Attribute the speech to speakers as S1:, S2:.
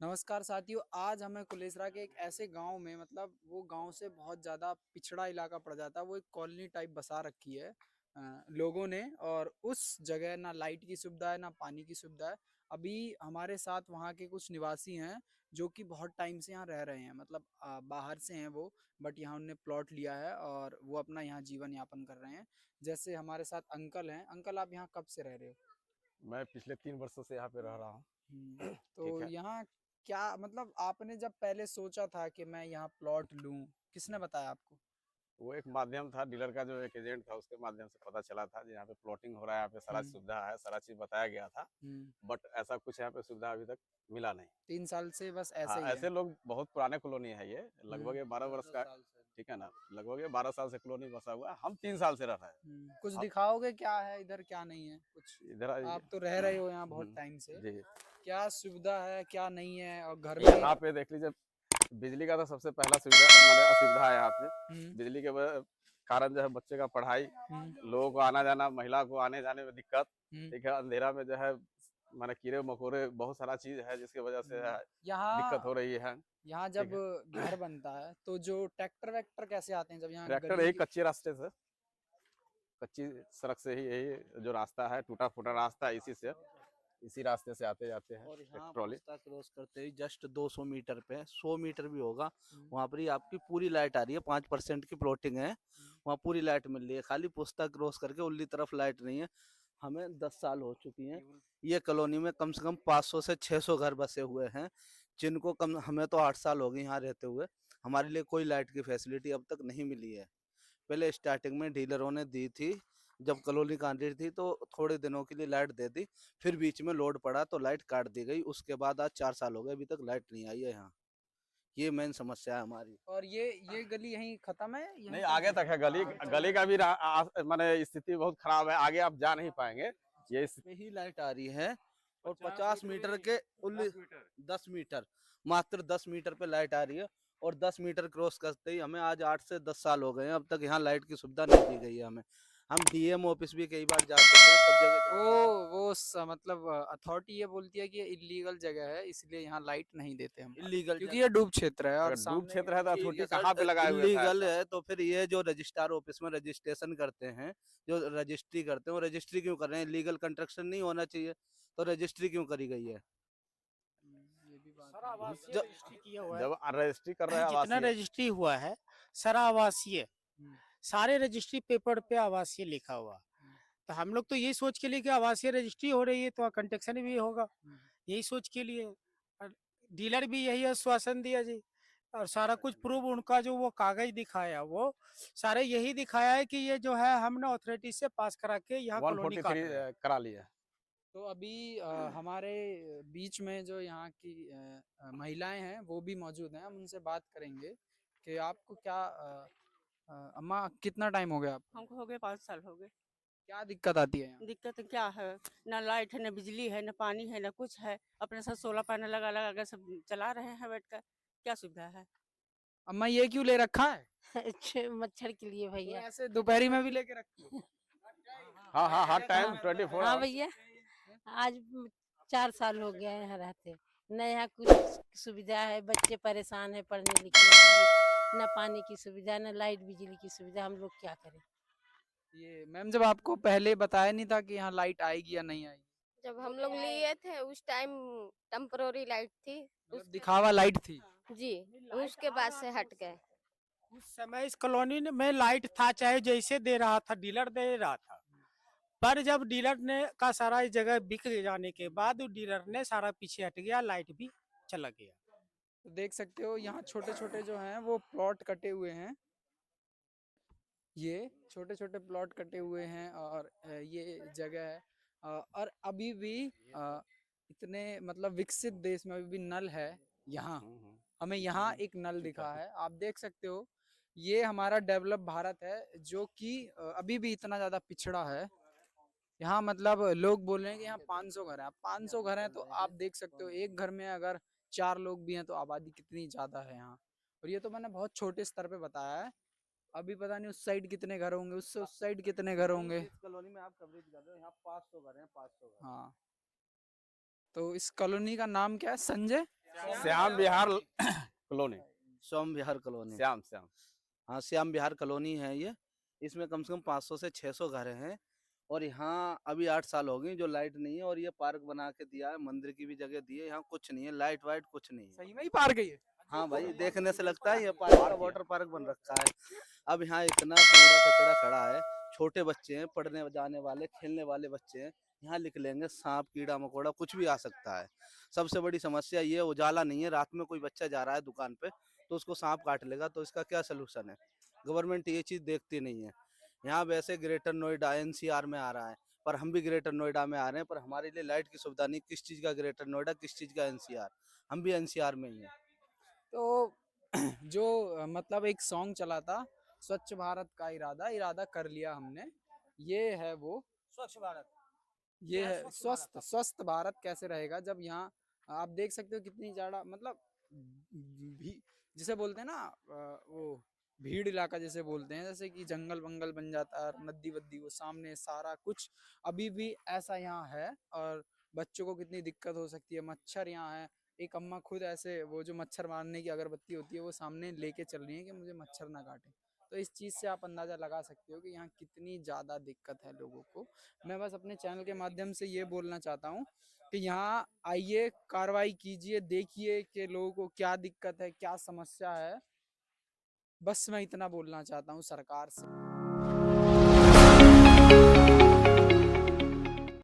S1: नमस्कार साथियों, आज हमें कुलेसरा के एक ऐसे गांव में मतलब वो गांव से बहुत ज़्यादा पिछड़ा इलाका पड़ जाता है। वो एक कॉलोनी टाइप बसा रखी है लोगों ने। और उस जगह ना लाइट की सुविधा है ना पानी की सुविधा है। अभी हमारे साथ वहाँ के कुछ निवासी हैं जो कि बहुत टाइम से यहाँ रह रहे हैं। मतलब बाहर से हैं वो, बट यहाँ उन्होंने प्लॉट लिया है और वो अपना यहाँ जीवन यापन कर रहे हैं। जैसे हमारे साथ अंकल हैं। अंकल, आप यहाँ कब से रह रहे हो?
S2: मैं पिछले 3 वर्षों से यहाँ पे रह रहा हूँ। ठीक
S1: तो
S2: है।
S1: यहाँ क्या मतलब आपने जब पहले सोचा था कि मैं यहाँ प्लॉट लूं, किसने बताया आपको?
S2: वो एक माध्यम था, डीलर का जो एक एजेंट था, उसके माध्यम से पता चला था जी यहाँ पे प्लॉटिंग हो रहा है, यहाँ पे सारा
S1: हम्म।
S2: सुविधा है, सारा चीज़ बताया गया था।
S1: हम्म।
S2: बट ऐसा कुछ यहाँ पे सुविधा अभी तक मिला नहीं।
S1: 3 साल से बस
S2: हाँ,
S1: ऐसे ही है।
S2: ऐसे लोग बहुत पुराने कॉलोनी है ये, लगभग
S1: हम्म।
S2: ये 12 वर्ष का। ठीक है ना, लगभग ये 12 साल से कॉलोनी बसा हुआ है, हम 3 साल से रह रहे हैं।
S1: कुछ
S2: अब
S1: दिखाओगे क्या है इधर क्या नहीं है कुछ?
S2: इधर आइए।
S1: आप तो रह रहे हो यहाँ बहुत टाइम से।
S2: जी।
S1: क्या सुविधा है क्या नहीं है और घर में?
S2: यहाँ पे देख लीजिए, बिजली का तो सबसे पहला सुविधा मैंने असुविधा है यहाँ पे।
S1: हम्म।
S2: बिजली के कारण जो है बच्चे का पढ़ाई,
S1: हम्म।
S2: लोगों को आना जाना, महिला को आने जाने में दिक्कत।
S1: हम्म।
S2: ठीक है, अंधेरा में जो है माने कीड़े मकोड़े बहुत सारा चीज है जिसकी वजह से दिक्कत हो
S1: यहाँ
S2: रही है।
S1: यहाँ
S2: ठीक
S1: जब
S2: है।
S1: घर बनता है तो जो ट्रैक्टर वैक्टर कैसे आते हैं जब यहाँ
S2: ट्रैक्टर
S1: गली
S2: यही
S1: की?
S2: कच्चे रास्ते से, कच्ची सड़क से ही, यही जो रास्ता है टूटा फूटा रास्ता है, इसी से इसी रास्ते से आते जाते हैं
S3: और यहाँ
S2: ट्रॉली।
S3: पुस्ता क्रॉस करते ही जस्ट 200 मीटर पे 100 मीटर भी होगा,
S1: हम्म।
S3: वहाँ पर ही आपकी पूरी लाइट आ रही है। 5% की प्लॉटिंग है, वहाँ पूरी लाइट मिल रही है। खाली पुस्ता क्रॉस करके उल्ली तरफ लाइट नहीं है। हमें 10 साल हो चुकी हैं। ये कॉलोनी में कम से कम 500 से 600 घर बसे हुए हैं, जिनको कम हमें तो 8 साल हो गए यहाँ रहते हुए। हमारे लिए कोई लाइट की फैसिलिटी अब तक नहीं मिली है। पहले स्टार्टिंग में डीलरों ने दी थी, जब कॉलोनी कांडी थी तो थोड़े दिनों के लिए लाइट दे दी, फिर बीच में लोड पड़ा तो लाइट काट दी गई। उसके बाद आज 4 साल हो गए, अभी तक लाइट नहीं आई है यहाँ। ये मेन समस्या है हमारी।
S1: और ये गली यहीं खत्म है, यहीं
S2: नहीं,
S1: तक
S2: आगे
S1: है?
S2: तक है गली। गली का भी माने स्थिति बहुत खराब है, आगे आप जा नहीं पाएंगे। ये
S3: में ही लाइट आ रही है और
S2: 50
S3: 50
S2: मीटर
S3: मीटर
S2: भी
S3: के
S2: नहीं,
S3: उल्ली
S2: 10 मीटर।
S3: 10 मीटर, मात्र 10 मीटर पे लाइट आ रही है। और 10 मीटर क्रॉस करते ही हमें आज 8 से 10 साल हो गए हैं, अब तक यहाँ लाइट की सुविधा नहीं दी गई है हमें। हम डीएम ऑफिस भी कई बार जा चुके हैं, सब जगह
S1: वो
S3: जाने के
S1: मतलब अथॉरिटी ये बोलती है कि ये इलीगल जगह है इसलिए यहाँ लाइट नहीं देते हम,
S3: इलीगल
S1: क्योंकि ये
S3: जगह।
S1: डूब क्षेत्र है और
S2: अगर डूब
S1: सामने।
S2: क्षेत्र है तो
S3: ठीक
S2: अथॉरिटी
S3: है सर,
S2: कहाँ पे लगाए हुए था
S3: इलीगल
S2: ऐसा?
S3: है तो फिर ये जो रजिस्ट्रार ऑफिस में रजिस्ट्रेशन करते हैं, जो रजिस्ट्री करते हैं, वो रजिस्ट्री क्यों कर रहे हैं? लीगल कंस्ट्रक्शन नहीं होना चाहिए तो रजिस्ट्री क्यों करी गई है?
S1: ये भी बात
S4: सारा
S1: है।
S4: आवासीय
S3: जब
S4: रजिस्ट्री किया हुआ है।
S2: जब रजिस्ट्री कर रहे हैं
S4: जितना
S2: आवासीय।
S4: रजिस्ट्री हुआ है सारा आवासीय,
S1: हम्म।
S4: सारे रजिस्ट्री पेपर पे आवासीय लिखा हुआ।
S1: हम्म।
S4: तो हम लोग तो यही सोच के लिए कि आवासीय रजिस्ट्री हो रही है तो कंस्ट्रक्शन भी होगा,
S1: हम्म।
S4: यही सोच के लिए। और डीलर भी यही आश्वासन दिया जी, और सारा कुछ प्रूफ उनका जो वो कागज दिखाया, वो सारे यही दिखाया है कि ये जो है हमने अथॉरिटी से पास करा के यहाँ कॉलोनी काट
S2: 143
S4: रहे हैं।
S2: करा लिया।
S1: तो अभी हमारे बीच में जो यहाँ की महिलाएं हैं वो भी मौजूद हैं, हम उनसे बात करेंगे कि आपको क्या अम्मा कितना टाइम हो गया आपको?
S5: हमको हो गए 5 साल हो गए।
S1: क्या दिक्कत आती है यहाँ?
S5: दिक्कत क्या है? ना लाइट है, ना बिजली है, ना पानी है, ना कुछ है। अपने साथ सोलर पैनल लगा लगा कर सब चला रहे हैं बैठ कर। क्या सुविधा है?
S1: अम्मा ये क्यों ले रखा है?
S6: अच्छे मच्छर के लिए
S1: तो
S6: भैया।
S1: ऐसे दोपहरी में भी लेके रखती हो?
S2: हाँ हाँ, हर टाइम
S6: हाँ
S2: 24
S6: हाँ
S2: आवर्स।
S6: भैया, आज 4 साल हो गया है यहाँ रहते। न यहाँ कुछ सुविधा है, बच्चे परेशान है पढ़ने लिखने के लिए, न पानी की सुविधा, न लाइट बिजली की सुविधा। हम लोग क्या करें?
S1: ये मैम, जब आपको पहले बताया नहीं था कि यहाँ लाइट आएगी या नहीं आएगी?
S7: जब हम लोग लिए थे उस टाइम टेम्पररी लाइट थी।
S1: मतलब दिखावा लाइट थी?
S7: जी, उसके बाद से हट गए।
S4: उस समय इस कॉलोनी में लाइट था, चाहे जैसे दे रहा था डीलर दे रहा था। पर जब डीलर ने का सारा इस जगह बिक जाने के बाद डीलर ने सारा पीछे हट गया, लाइट भी चला गया।
S1: तो देख सकते हो यहाँ छोटे छोटे जो हैं वो प्लॉट कटे हुए हैं। ये छोटे छोटे प्लॉट कटे हुए हैं और ये जगह है। और अभी भी इतने मतलब विकसित देश में अभी भी नल है यहाँ। हमें यहाँ एक नल दिखा है, आप देख सकते हो। ये हमारा डेवलप भारत है जो कि अभी भी इतना ज़्यादा पिछड़ा है। यहाँ मतलब लोग बोल रहे हैं कि यहाँ 500 घर हैं। 500 घर हैं तो आप देख सकते हो एक घर में अगर 4 लोग भी हैं तो आबादी कितनी ज़्यादा है यहाँ। और ये तो मैंने बहुत छोटे स्तर पे बताया है। अभी पता नहीं उस साइड कितने घर होंगे, उससे उस साइड कितने घर होंगे।
S3: जिस कॉलोनी में आप कवरेज कर रहे हो, यहाँ 500 घर हैं, 500 घर।
S1: हाँ, तो इस कॉलोनी का नाम क्या है? संजय
S2: श्याम विहार कॉलोनी।
S3: श्याम विहार कॉलोनी।
S2: श्याम श्याम
S3: हाँ, श्याम विहार कॉलोनी है ये। इसमें कम से कम 500 से 600 घर हैं और यहाँ अभी 8 साल हो गए जो लाइट नहीं है। और ये पार्क बना के दिया है, मंदिर की भी जगह दी है, यहाँ कुछ नहीं है, लाइट वाइट कुछ नहीं है।
S1: सही में ही पार गई है।
S3: हाँ भाई, देखने से लगता है ये पार्क का वाटर पार्क बन रखा है। अब यहाँ इतना कूड़ा कचरा खड़ा है, छोटे बच्चे हैं, पढ़ने जाने वाले, खेलने वाले बच्चे हैं, यहाँ निकलेंगे सांप कीड़ा मकोड़ा कुछ भी आ सकता है। सबसे बड़ी समस्या ये उजाला नहीं है, रात में कोई बच्चा जा रहा है दुकान पे तो उसको सांप काट लेगा, तो इसका क्या सोल्यूशन है? गवर्नमेंट ये चीज़ देखती नहीं है। यहाँ वैसे ग्रेटर नोएडा एनसीआर में आ रहा है, पर हम भी ग्रेटर नोएडा में आ रहे हैं, पर हमारे लिए लाइट की सुविधा नहीं। किस चीज़ का ग्रेटर नोएडा, किस चीज़ का एनसीआर? हम भी एनसीआर में ही हैं।
S1: तो जो मतलब एक सॉन्ग चला था, स्वच्छ भारत का इरादा इरादा कर लिया हमने, ये है वो
S4: स्वच्छ भारत।
S1: ये है स्वस्थ स्वस्थ भारत कैसे रहेगा जब यहाँ आप देख सकते हो कितनी ज्यादा मतलब भी जिसे बोलते हैं ना वो भीड़ इलाका जैसे बोलते हैं, जैसे कि जंगल वंगल बन जाता है, नदी वद्दी वो सामने सारा कुछ अभी भी ऐसा यहाँ है। और बच्चों को कितनी दिक्कत हो सकती है, मच्छर यहाँ है। एक अम्मा खुद ऐसे वो जो मच्छर मारने की अगरबत्ती होती है वो सामने लेके चल रही है कि मुझे मच्छर ना काटे। तो इस चीज़ से आप अंदाज़ा लगा सकते हो कि यहाँ कितनी ज़्यादा दिक्कत है लोगों को। मैं बस अपने चैनल के माध्यम से ये बोलना चाहता हूँ कि यहाँ आइए, कार्रवाई कीजिए, देखिए कि लोगों को क्या दिक्कत है, क्या समस्या है। बस मैं इतना बोलना चाहता हूँ सरकार से।